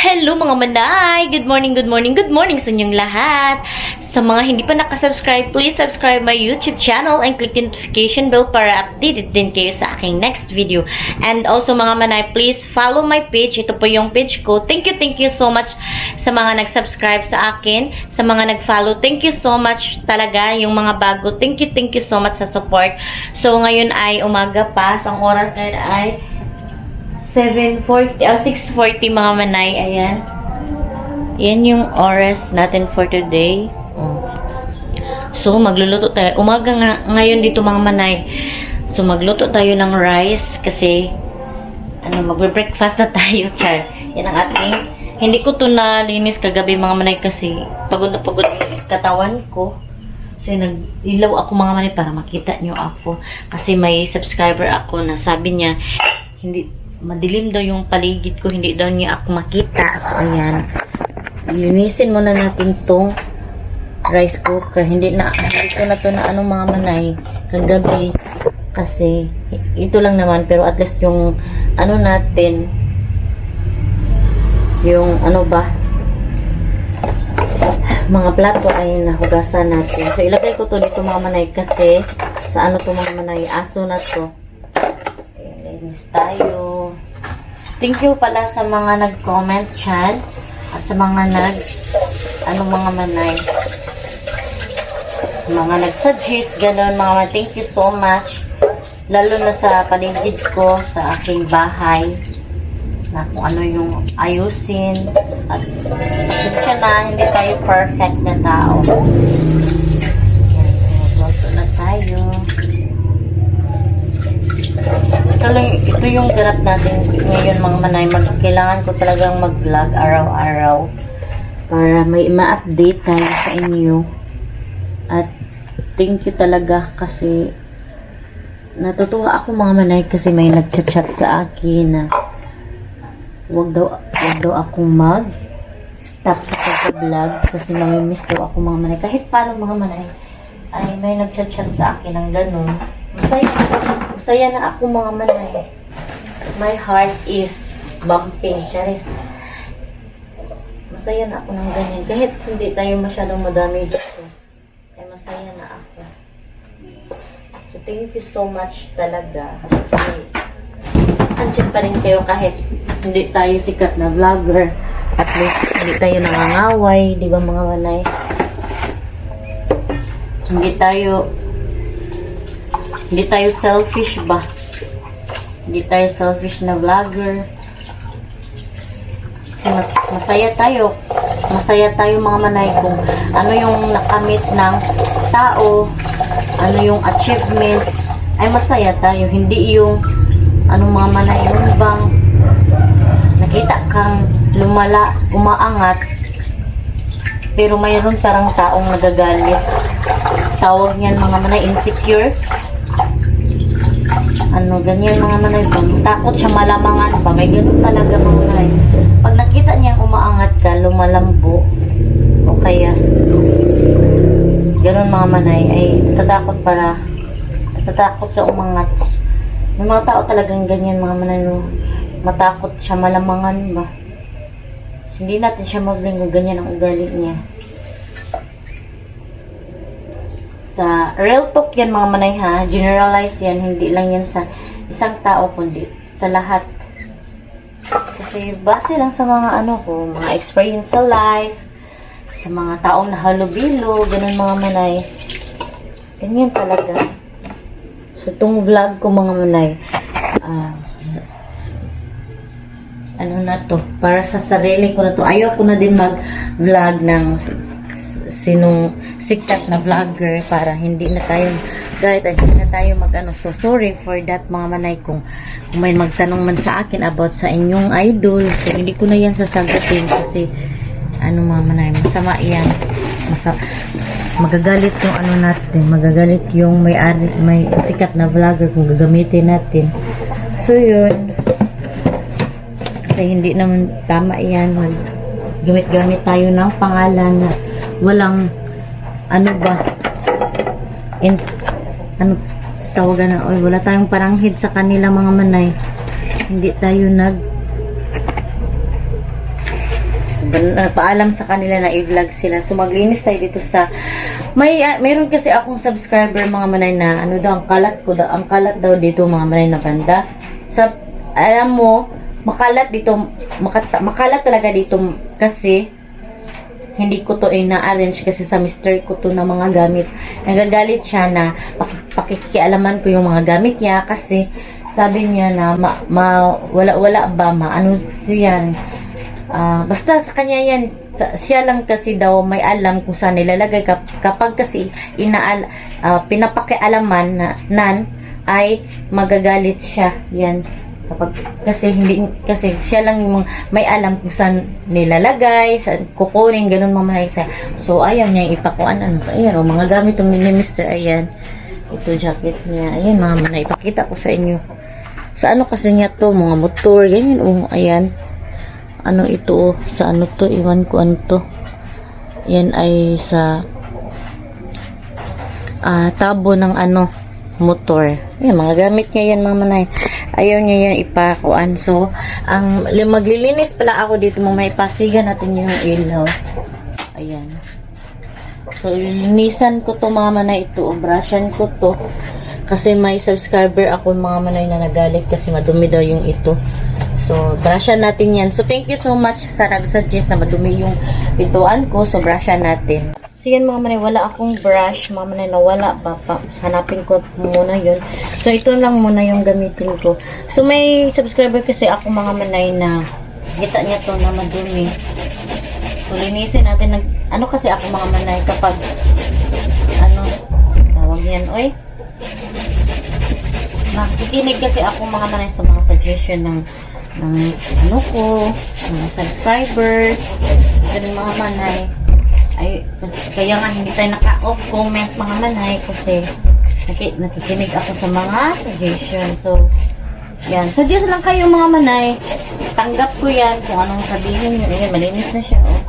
Hello mga manay! Good morning, good morning, good morning sa inyong lahat! Sa mga hindi pa nakasubscribe, please subscribe my YouTube channel and click the notification bell para updated din kayo sa aking next video. And also mga manay, please follow my page. Ito po yung page ko. Thank you so much sa mga nag-subscribe sa akin, sa mga nag-follow. Thank you so much talaga yung mga bago. Thank you so much sa support. So ngayon ay umaga pa. Ang oras ngayon ay 6:40 mga manay. Ayan. Yan yung oras natin for today. So, magluluto tayo. Umaga nga ngayon dito mga manay. So, magluto tayo ng rice kasi magbe-breakfast na tayo, char. Yan ang ating. Hindi ko to nalinis kagabi mga manay kasi pagod na pagod yung katawan ko. So, nag-ilaw ako mga manay para makita nyo ako. Kasi may subscriber ako na sabi niya, madilim daw yung paligid ko, hindi daw niya ako makita. So, ayan. Linisin muna natin tong rice cooker. Hindi ko na to na mga manay kagabi. Kasi, ito lang naman. Pero at least yung, natin, yung, mga plato ay nahugasan natin. So, ilagay ko to dito mga manay kasi, sa to mga manay, aso na to. Linis tayo. Thank you pala sa mga nag-comment dyan at sa mga mga manay, mga nag-suggest, gano'n mga manay. Thank you so much. Lalo na sa paligid ko, sa aking bahay, na kung ano yung ayusin. At siya na, hindi tayo perfect na tao. Magluto na tayo. Ito yung ganap natin ngayon mga manay. Kailangan ko talagang mag-vlog araw-araw para may ma-update tayo sa inyo. At thank you talaga kasi natutuwa ako mga manay kasi may nag-chat sa akin na wag daw akong mag-stop sa pag-vlog kasi mamimiss daw ako mga manay. Kahit paano mga manay ay may nag-chat sa akin ng ganun. Masaya na ako mga manay. My heart is bumping. Charis. Masaya na ako ng ganyan. Kahit hindi tayo masyadong madami dito, ay masaya na ako. So, thank you so much talaga. Kasi, andyan pa rin kayo kahit hindi tayo sikat na vlogger. At least, hindi tayo nangangaway. Di ba mga manay? Hindi tayo selfish ba? Hindi tayo selfish na vlogger. Kasi masaya tayo. Masaya tayo mga manay kung ano yung nakamit ng tao, ano yung achievement, ay masaya tayo. Hindi yung mga manay, yung bang nakita kang umaangat, pero mayroon parang taong nagagalit. Tawag niyan mga manay, insecure. Ganyan mga manay. Takot siya malamangan pa. May ganun talaga mga manay. Pag nakita niyang umaangat ka, lumalambo, o kaya ganun mga manay, ay natatakot ka umangat. May mga tao talagang ganyan mga manay, no? Matakot siya malamangan ba. Hindi natin siya mabling ganyan ang ugali niya. Sa real talk yan mga manay ha, generalize yan, hindi lang yan sa isang tao kundi sa lahat. Kasi base lang sa mga mga experience sa life, sa mga taong nahalubilo, ganun mga manay. Ganyan talaga. So itong vlog ko mga manay, na to, para sa sarili ko na to. Ayaw ko na din mag-vlog ng sinong sikat na vlogger para hindi na tayo guys, hindi na tayo so sorry for that mga manay kung may magtanong man sa akin about sa inyong idol. So hindi ko na yan sasagutin kasi mga manay, masama yan. Magagalit yung natin, magagalit yung may sikat na vlogger kung gagamitin natin. So yun, kasi hindi naman tama yan. Gamit-gamit tayo ng pangalan na walang tawagan na, wala tayong paranghid sa kanila mga manay. Hindi tayo nagpaalam sa kanila na i-vlog sila. So maglinis tayo dito sa mayroon kasi akong subscriber mga manay na ano daw ang kalat daw dito mga manay na banda. Sa alam mo, makalat dito, makalat talaga dito kasi hindi ko to ina-arrange kasi sa mister ko to na mga gamit. Nagagalit siya na pakikialaman ko yung mga gamit niya kasi sabi niya na wala ba maano siyan. Basta sa kanya yan, siya lang kasi daw may alam kung saan nilalagay kapag kasi pinapakialaman nan ay magagalit siya yan. Kapag kasi siya lang yung may alam kung saan nilalagay, saan kukunin, ganun mamahal siya. So ayaw niya ipakuan ayan o mga gamit ng ni Mr. Ayan. Ito jacket niya. Ayan mama na ipakita ko sa inyo. Sa ano kasi niya to, mga motor, ganyan ayan. Ano ito sa ano to, iwan ko ano to. Yan ay sa tabo ng ano motor. Yan, mga gamit niya yan mga manay. Ayaw niya yan ipakuan. So, maglilinis pala ako dito. May pasigan natin yung ilaw. Ayan. So, linisan ko to mga manay ito. O, brushan ko to. Kasi may subscriber ako mga manay na nagalit kasi madumi daw yung ito. So, brushan natin yan. So, thank you so much sa nag-suggest na madumi yung pituan ko. So, brushan natin. So, yan mga manay, wala akong brush. Mga manay, nawala pa. Hanapin ko muna yun. So, ito lang muna yung gamitin ko. So, may subscriber kasi ako mga manay na kita niya to na madumi. So, linisin natin. Ano kasi ako mga manay kapag tawag yan, oy. Nakikinig kasi ako mga manay sa mga suggestion ng ano ko, mga subscribers. Ganun mga manay. Kaya nga hindi tayo naka-off comment mga manay kasi nakikinig ako sa mga suggestion. So, yan. Suggest lang kayo mga manay. Tanggap ko yan kung anong sabihin nyo. Ayan, malinis na siya. Oh.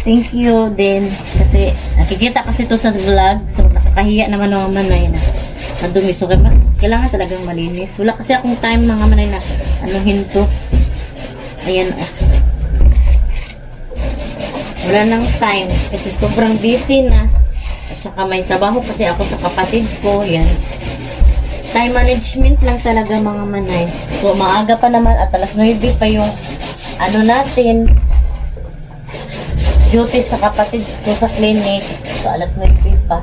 Thank you din. Kasi nakikita kasi ito sa vlog. So, nakakahiya naman mga manay na madumi. So, kailangan talagang malinis. Wala kasi akong time mga manay na anuhin to. Ayan. Oh. Wala nang time kasi sobrang busy na. At saka may trabaho kasi ako sa kapatid ko. Yan. Time management lang talaga mga manay. So, maaga pa naman at alas 9 pa yung natin duty sa kapatid ko sa clinic. So, alas 9 pa.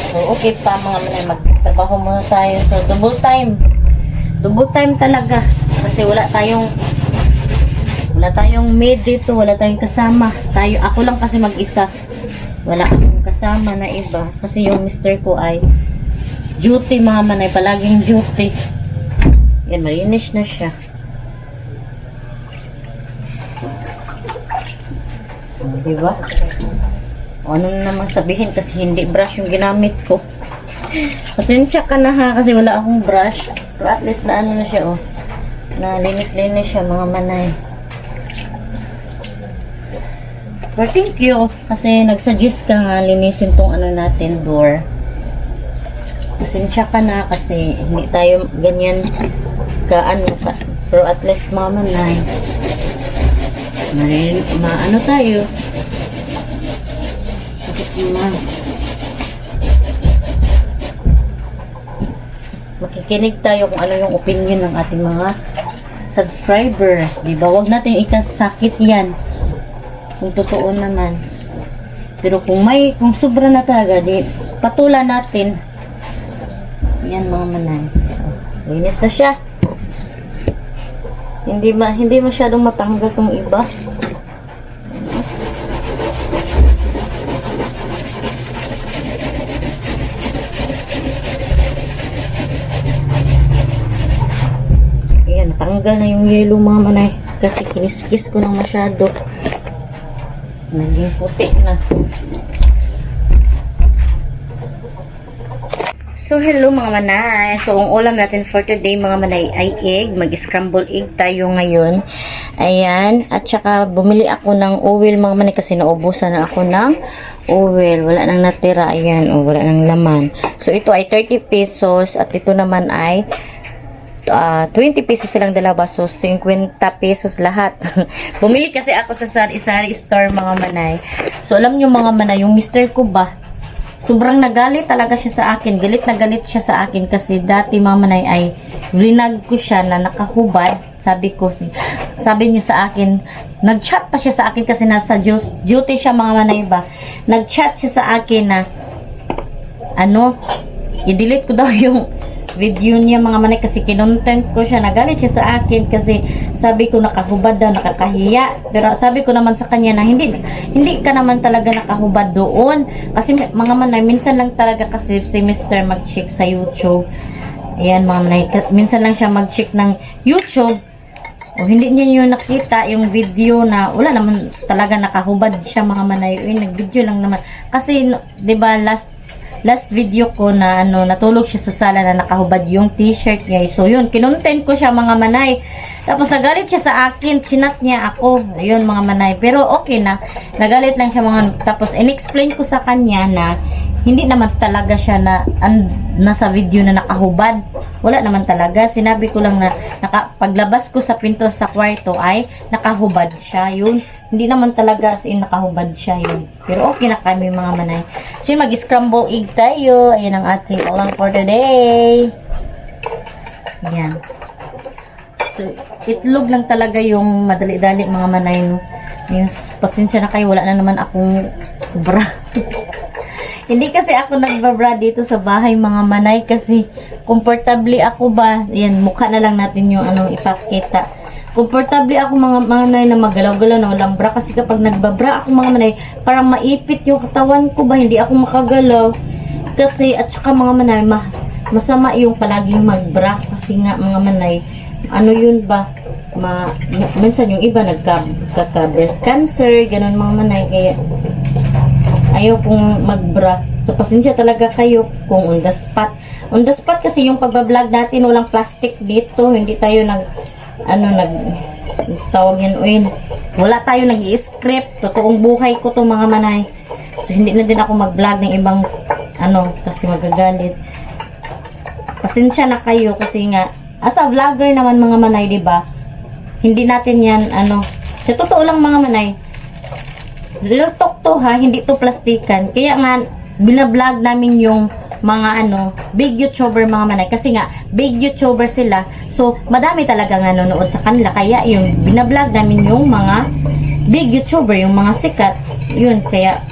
So, okay pa mga manay. Magtrabaho muna tayo. So, double time. Double time talaga. Kasi wala tayong maid dito, wala tayong kasama. Ako lang kasi mag-isa. Wala akong kasama na iba. Kasi yung mister ko ay duty mga manay, palaging duty. Yan, malinis na siya. Diba? O, ano naman sabihin kasi hindi brush yung ginamit ko. Pasensya ka na ha, kasi wala akong brush. Pero at least na na siya, oh. Na linis-linis siya mga manay. But thank you kasi nag-suggest ka nga linisin tong natin door. Pasensya ka na kasi hindi tayo ganyan ka pero at least mama na tayo. Makikinig tayo kung ano yung opinion ng ating mga subscribers. Diba? Huwag natin ikasakit yan. Kung totoo naman. Pero kung sobra na talaga, patulan natin. Yan mga manay. Linis na siya. Hindi masyadong matanggal tong iba. Ayan, natanggal na yung yellow mga manay. Kasi kiniskis ko ng masyado. Naging puti na. So, hello mga manay. So, ang ulam natin for today mga manay ay egg. Mag-scramble egg tayo ngayon. Ayan. At saka, bumili ako ng oil mga manay kasi naubusan na ako ng oil. Wala nang natira. Ayan. O, wala nang laman. So, ito ay 30 pesos. At ito naman ay 20 pesos silang dalawa. So, 50 pesos lahat. Bumili kasi ako sa sari-sari store, mga manay. So, alam nyo mga manay, yung mister ko ba, sobrang nagalit talaga siya sa akin. Galit na galit siya sa akin kasi dati mga manay ay rinag ko siya na nakahubad. Sabi niya sa akin, nag-chat pa siya sa akin kasi nasa duty siya, mga manay ba. Nag-chat siya sa akin na i-delete ko daw yung video niya, mga manay, kasi kinontent ko siya. Nagalit siya sa akin kasi sabi ko nakahubad daw, nakakahiya. Pero sabi ko naman sa kanya na hindi ka naman talaga nakahubad doon. Kasi mga manay, minsan lang talaga kasi si Mr. mag-check sa YouTube. Ayan mga manay, minsan lang siya mag-check ng YouTube. O hindi niya yung nakita yung video na wala naman talaga nakahubad siya, mga manay. Nag-video lang naman. Kasi, 'di ba, last video ko na natulog siya sa sala na nakahubad yung t-shirt niya. So yun, kinontent ko siya, mga manay. Tapos nagalit siya sa akin, chinat niya ako. Ayun mga manay. Pero okay na. Nagalit lang siya tapos in-explain ko sa kanya na hindi naman talaga siya na nasa video na nakahubad. Wala naman talaga. Sinabi ko lang na paglabas ko sa pinto sa kwarto ay nakahubad siya. Yun. Hindi naman talaga as in nakahubad siya yun. Pero okay na kami, mga manay. So mag-scramble egg tayo. Ayan ang ating ulam for today. Ayan. So, itlog lang talaga yung madali-dali, mga manay. No? Ayan. Pasensya na kayo. Wala na naman akong bra. Hindi kasi ako nagbabra dito sa bahay, mga manay, kasi comfortably ako ba. Ayan, mukha na lang natin yung ipakita. Comfortably ako, mga manay, na magalaw-galaw na walang bra, kasi kapag nagbabra ako, mga manay, parang maipit yung katawan ko ba, hindi ako makagalaw. Kasi, at saka mga manay, masama yung palaging magbra, kasi nga mga manay, yun ba, minsan yung iba nagka-breast cancer, ganun mga manay, kaya ayaw kong magbra. So, pasensya talaga kayo kung on the spot. On the spot kasi yung pagbablog natin, walang plastic dito. Hindi tayo tawag yan, wala tayo nag-i-script. Totoong buhay ko to, mga manay. So, hindi na din ako mag-vlog ng ibang, kasi magagalit. Pasensya na kayo kasi nga, as a vlogger naman, mga manay, diba? Hindi natin yan, sa totoo lang, mga manay, real talk to ha, hindi to plastikan. Kaya nga, binablog namin yung mga big YouTuber, mga manay. Kasi nga, big YouTuber sila. So, madami talaga nga nanonood sa kanila. Kaya yung binablog namin yung mga big YouTuber, yung mga sikat. Yun, kaya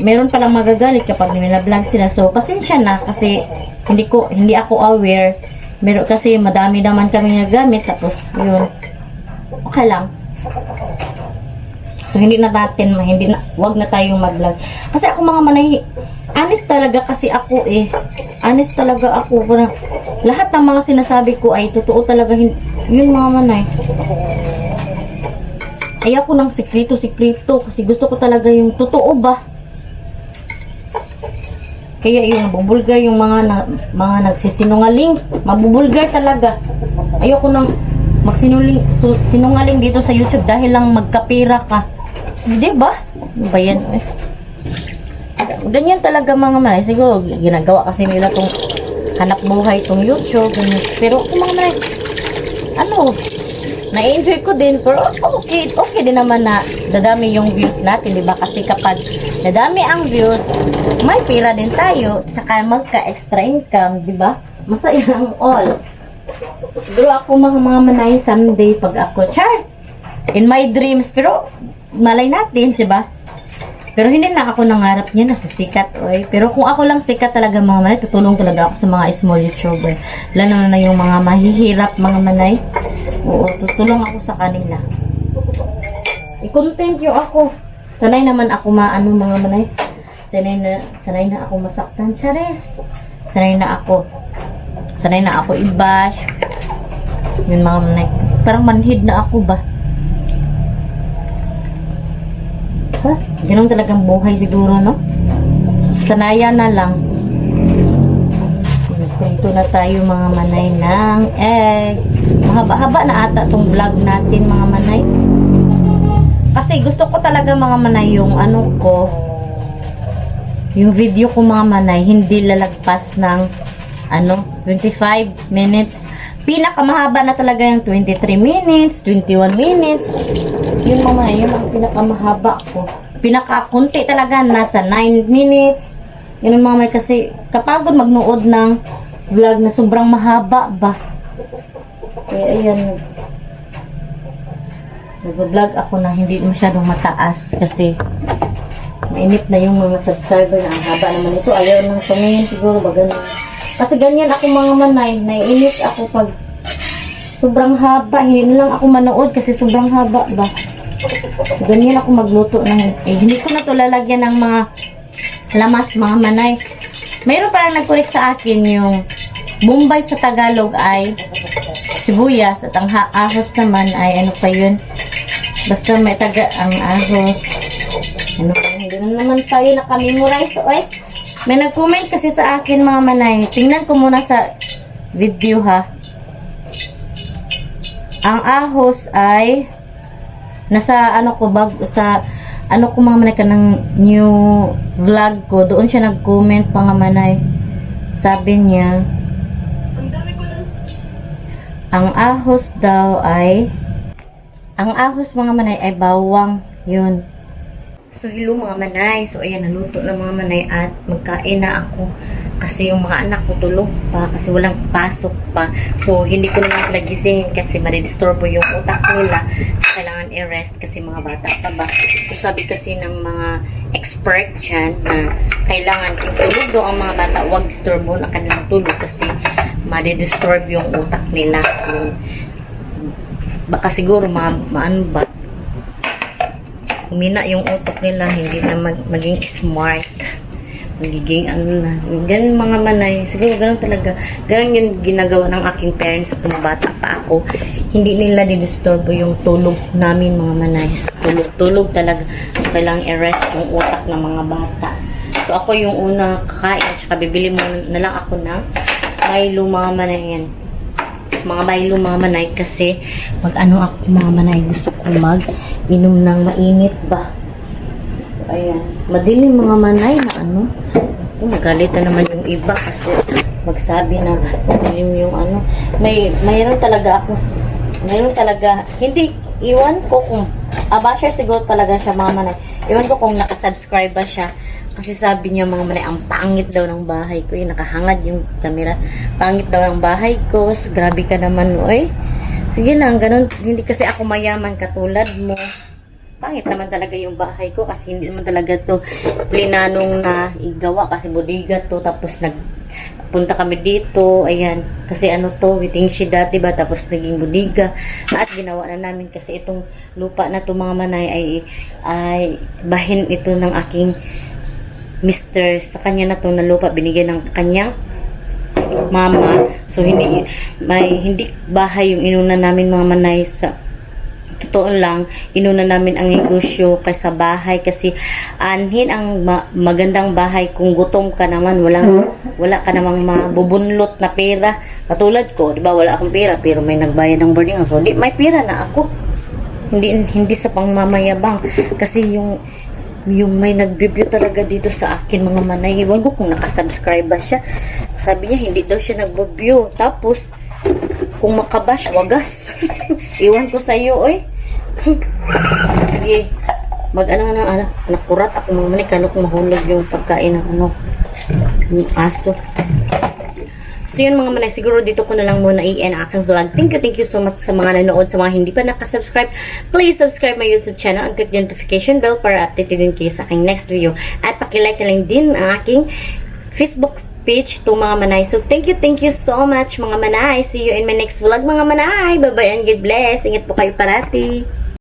meron palang magagalit kapag binablog sila. So, pasensya na kasi hindi ako aware. Meron kasi madami naman kami nagamit. Tapos, yun, okay lang. So, wag na tayong mag-vlog. Kasi ako, mga manay, honest talaga kasi ako Honest talaga ako. Parang, lahat ng mga sinasabi ko ay totoo talaga. Yun, mga manay. Ayaw ko ng sikreto. Kasi gusto ko talaga yung totoo ba. Kaya yung mabubulgar yung mga nagsisinungaling. Mabubulgar talaga. Ayaw ko ng sinungaling dito sa YouTube dahil lang magkapira ka. Hindi ba? Ano ba yan? Ganyan talaga, mga manay. Siguro, ginagawa kasi nila tong hanap buhay tong YouTube. Ganyan. Pero, mga manay, na-enjoy ko din. Pero, okay din naman na dadami yung views natin, diba? Kasi kapag dadami ang views, may pira din tayo. Tsaka magka-extra income, diba? Masaya ang all. Siguro ako, mga manay, someday, pag ako, in my dreams, pero, malay natin, diba? Pero hindi na ako nangarap niya na sikat, Pero kung ako lang sikat talaga, mga manay, tutulong talaga ako sa mga small YouTuber. Lalo na yung mga mahihirap, mga manay. Oo, tutulong ako sa kanila. I-content yung ako. Sanay naman ako mga manay. Sanay na ako masaktan, Chares. Sanay na ako i-bash. Yun, mga manay. Parang manhid na ako ba? Ganun talagang buhay siguro, no? Sanayan na lang. Nagpunto na tayo, mga manay, ng egg. Mahaba-haba na ata tong vlog natin, mga manay. Kasi gusto ko talaga, mga manay, yung yung video ko, mga manay, hindi lalagpas ng 25 minutes. Pinakamahaba na talaga yung 23 minutes, 21 minutes. Yun mga manay, yun ang pinakamahaba ko. Pinakakunti talaga, nasa 9 minutes. Yun mga manay, kasi kapagod magnuod ng vlog na sobrang mahaba ba. Kaya ayan, nag-vlog ako na hindi masyadong mataas kasi mainip na yung mga subscriber na ang haba naman ito. Ayaw nang tumingin siguro ba ganun. Kasi ganyan ako mga manay, naiinit ako pag sobrang haba. Hindi lang ako manood kasi sobrang haba ba. Ganyan ako magluto ng, hindi ko na to lalagyan ng mga lamas mga manay. Mayroon parang nag-correct sa akin yung Bombay sa Tagalog ay sibuyas at ang ahos naman ay ano pa yun. Basta may taga ang ahos. Ano pa, hindi na naman tayo nakamemorize. Oy, may nag-comment kasi sa akin mga manay. Tingnan ko muna sa video ha. Ang ahos ay nasa ano ko bag sa ano ko mga manay ka ng new vlog ko. Doon siya nag-comment mga manay. Sabi niya ang ahos daw ay ang ahos mga manay ay bawang yun. So hello mga manay. So ayan, naluto na mga manay at magkain na ako. Kasi yung mga anak ko tulog pa. Kasi walang pasok pa. So hindi ko naman sila gisingin kasi madidisturbo yung utak nila. Kailangan i-rest kasi mga bata pa ba. So sabi kasi ng mga expert dyan na kailangan kung tulog daw ang mga bata, huwag disturbo na kanilang tulog kasi madidisturb yung utak nila. Baka siguro maano ba, humina yung utak nila, hindi na maging smart, magiging ano na, ganun mga manay. Siguro ganun talaga, ganun yung ginagawa ng aking parents kung bata pa ako. Hindi nila didisturbo yung tulog namin mga manay. Tulog talaga. So kailangang i-rest yung utak ng mga bata. So ako yung una kakain, tsaka bibili mo na lang ako ng Milo mga manay yan. Mga Milo mga manay kasi mag ano ako mga manay, gusto ko mag inom ng mainit ba. Ayan, madilim mga manay na ano. Magalit na naman yung iba kasi magsabi na madilim yung ano. Mayroon talaga hindi iwan ko kung basher siguro talaga siya mga manay. Iwan ko kung nakasubscribe ba siya. Kasi sabi niya mga manay, ang pangit daw ng bahay ko. Yung nakahangad yung camera. Pangit daw ng bahay ko. So, grabe ka naman, oy. Sige lang, ganun. Hindi kasi ako mayaman katulad mo. Pangit naman talaga yung bahay ko. Kasi hindi naman talaga to plinanong na igawa. Kasi bodega to. Tapos punta kami dito. Ayan. Kasi ano to, waiting shed dati ba? Tapos naging bodega. At ginawa na namin kasi itong lupa na to mga manay ay bahin ito ng aking Mr. Sa kanya na to na lupa binigyan ng kanyang mama. So hindi bahay yung inuna namin mga manay. Sa totoo lang, inuna namin ang negosyo kaysa bahay kasi anhin ang magandang bahay kung gutom ka naman, wala ka namang mabubunlot na pera. Katulad ko, di ba, wala akong pera pero may nagbayad ng boarding house. So may pera na ako. Hindi sa pangmamayabang kasi yung may nag-review talaga dito sa akin mga manay. Iwan ko kung nakasubscribe ba siya. Sabi niya hindi daw siya nag-review. Tapos kung makabash, wagas. Iwan ko sa iyo, oy. Sige, nakurat ako mga manay. Kalo kung mahulog yung pagkain ng yung aso. So yun mga manay, siguro dito ko na lang muna i-end aking vlog. Thank you so much sa mga nanood, sa mga hindi pa nakasubscribe. Please subscribe my YouTube channel and click the notification bell para updated din kayo sa aking next video. At pakilike na lang din ang aking Facebook page to mga manay. So thank you so much mga manay. See you in my next vlog mga manay. Bye bye and God bless. Ingat po kayo parati.